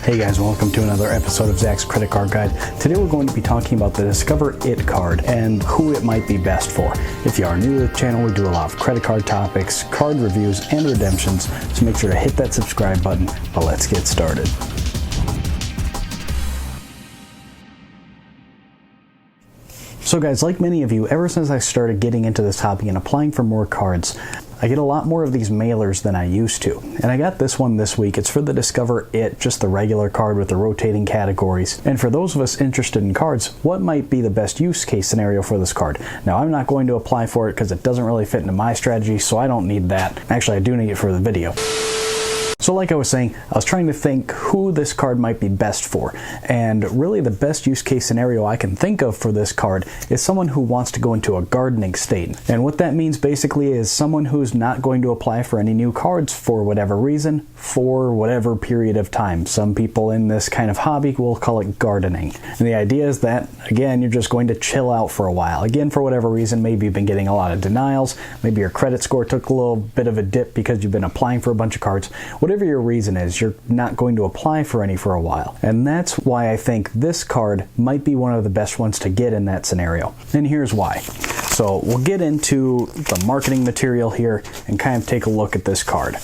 Hey guys, welcome to another episode of Zach's Credit Card Guide. Today we're going to be talking about the Discover It card and who it might be best for. If you are new to the channel, we do a lot of credit card topics, card reviews, and redemptions, so make sure to hit that subscribe button. But let's get started. So guys, like many of you, ever since I started getting into this hobby and applying for more cards, I get a lot more of these mailers than I used to. And I got this one this week. It's for the Discover It, just the regular card with the rotating categories. And for those of us interested in cards, what might be the best use case scenario for this card? Now, I'm not going to apply for it because it doesn't really fit into my strategy, so I don't need that. Actually, I do need it for the video. So like I was saying, I was trying to think who this card might be best for, and really the best use case scenario I can think of for this card is someone who wants to go into a gardening state. And what that means basically is someone who's not going to apply for any new cards for whatever reason, for whatever period of time. Some people in this kind of hobby will call it gardening. And the idea is that, again, you're just going to chill out for a while. Again, for whatever reason, maybe you've been getting a lot of denials, maybe your credit score took a little bit of a dip because you've been applying for a bunch of cards. Whatever your reason is, you're not going to apply for any for a while. And that's why I think this card might be one of the best ones to get in that scenario. And here's why. So we'll get into the marketing material here and kind of take a look at this card.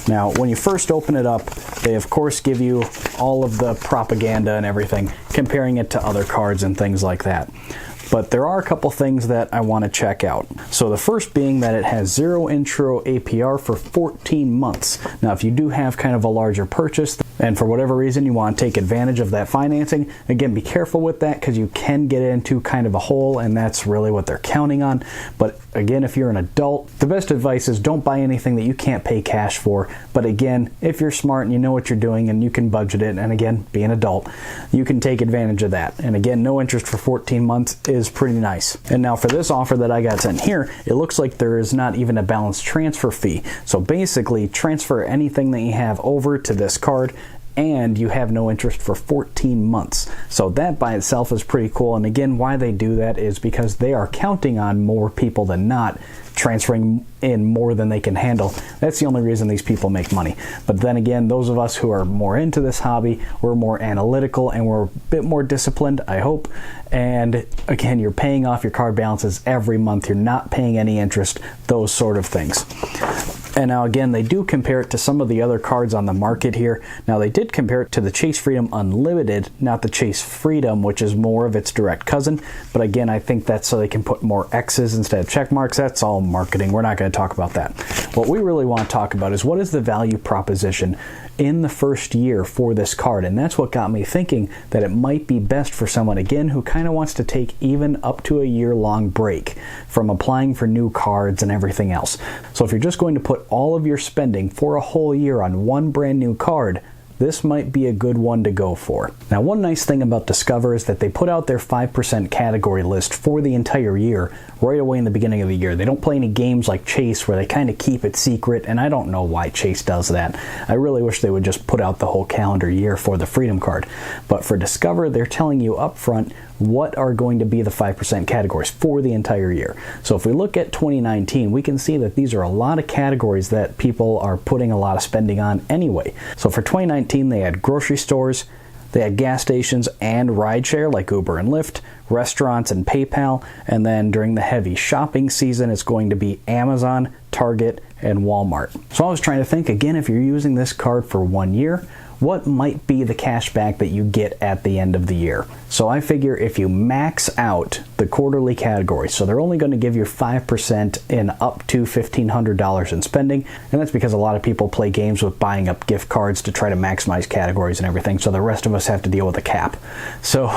Now, when you first open it up, they of course give you all of the propaganda and everything, comparing it to other cards and things like that. But there are a couple things that I want to check out. So the first being that it has 0 intro APR for 14 months. Now, if you do have kind of a larger purchase, and for whatever reason you want to take advantage of that financing, again, be careful with that because you can get into kind of a hole, and that's really what they're counting on. But again, if you're an adult, the best advice is don't buy anything that you can't pay cash for. But again, if you're smart and you know what you're doing and you can budget it, and again, be an adult, you can take advantage of that. And again, no interest for 14 months is pretty nice. And now for this offer that I got sent here, it looks like there is not even a balance transfer fee. So basically, transfer anything that you have over to this card and you have no interest for 14 months. So that by itself is pretty cool. And again, why they do that is because they are counting on more people than not transferring in more than they can handle. That's the only reason these people make money. But then again, those of us who are more into this hobby, we're more analytical and we're a bit more disciplined, I hope. And again, you're paying off your card balances every month. You're not paying any interest, those sort of things. And now again, they do compare it to some of the other cards on the market here. Now they did compare it to the Chase Freedom Unlimited, not the Chase Freedom, which is more of its direct cousin. But again, I think that's so they can put more X's instead of check marks. That's all marketing. We're not going to talk about that. What we really want to talk about is what is the value proposition in the first year for this card. And that's what got me thinking that it might be best for someone, again, who kind of wants to take even up to a year-long break from applying for new cards and everything else. So if you're just going to put all of your spending for a whole year on one brand new card, this might be a good one to go for. Now, one nice thing about Discover is that they put out their 5% category list for the entire year right away in the beginning of the year. They don't play any games like Chase where they kind of keep it secret, and I don't know why Chase does that. I really wish they would just put out the whole calendar year for the Freedom card. But for Discover, they're telling you up front what are going to be the 5% categories for the entire year. So if we look at 2019, we can see that these are a lot of categories that people are putting a lot of spending on anyway. So for 2019, they had grocery stores, they had gas stations and rideshare like Uber and Lyft, restaurants and PayPal, and then during the heavy shopping season, it's going to be Amazon, Target, and Walmart. So I was trying to think, again, if you're using this card for 1 year, what might be the cash back that you get at the end of the year? So I figure if you max out the quarterly category, so they're only going to give you 5% in up to $1,500 in spending, and that's because a lot of people play games with buying up gift cards to try to maximize categories and everything, so the rest of us have to deal with a cap. So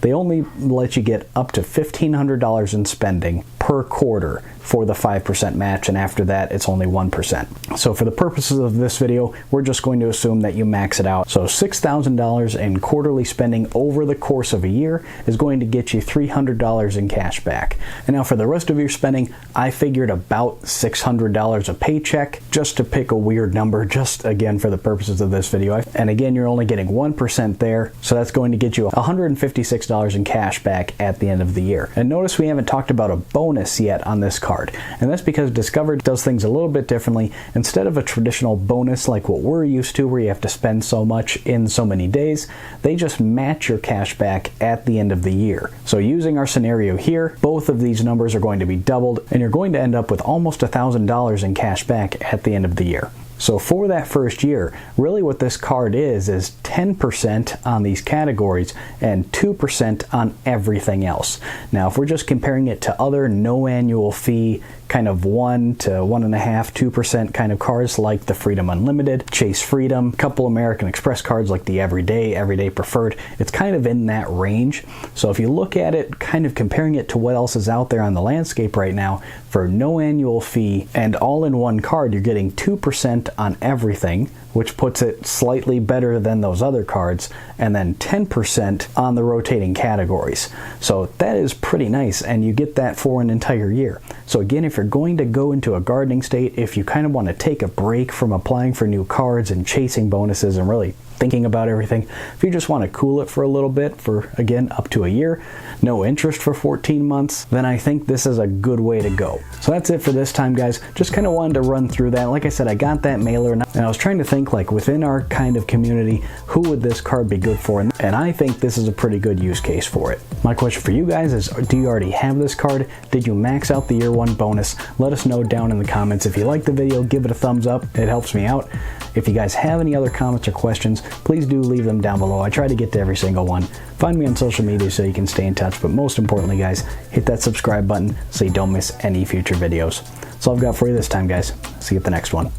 they only let you get up to $1,500 in spending per quarter for the 5% match, and after that it's only 1%. So for the purposes of this video, we're just going to assume that you max it out. So $6,000 in quarterly spending over the course of a year is going to get you $300 in cash back. And now for the rest of your spending, I figured about $600 a paycheck, just to pick a weird number, just again for the purposes of this video. And again, you're only getting 1% there, so that's going to get you $156 in cash back at the end of the year. And notice we haven't talked about a bonus yet on this card. card. And that's because Discover does things a little bit differently. Instead of a traditional bonus like what we're used to, where you have to spend so much in so many days, they just match your cash back at the end of the year. So using our scenario here, both of these numbers are going to be doubled, and you're going to end up with almost $1,000 in cash back at the end of the year. So for that first year, really what this card is 10% on these categories and 2% on everything else. Now, if we're just comparing it to other no annual fee kind of 1 to 1.5%, 2% kind of cards like the Freedom Unlimited, Chase Freedom, a couple American Express cards like the Everyday Preferred, it's kind of in that range. So if you look at it, kind of comparing it to what else is out there on the landscape right now, for no annual fee and all-in-one card, you're getting 2% on everything, which puts it slightly better than those other cards, and then 10% on the rotating categories. So that is pretty nice, and you get that for an entire year. So again, if you're going to go into a gardening state, if you kind of want to take a break from applying for new cards and chasing bonuses and really thinking about everything, if you just want to cool it for a little bit for, again, up to a year, no interest for 14 months, then I think this is a good way to go. So that's it for this time, guys. Just kind of wanted to run through that. Like I said, I got that mailer, and I was trying to think, like, within our kind of community, who would this card be good for? And I think this is a pretty good use case for it. My question for you guys is, do you already have this card? Did you max out the year one bonus? Let us know down in the comments. If you like the video, give it a thumbs up. It helps me out. If you guys have any other comments or questions, please do leave them down below. I try to get to every single one. Find me on social media so you can stay in touch, but most importantly, guys, hit that subscribe button so you don't miss any future videos. That's all I've got for you this time, guys. See you at the next one.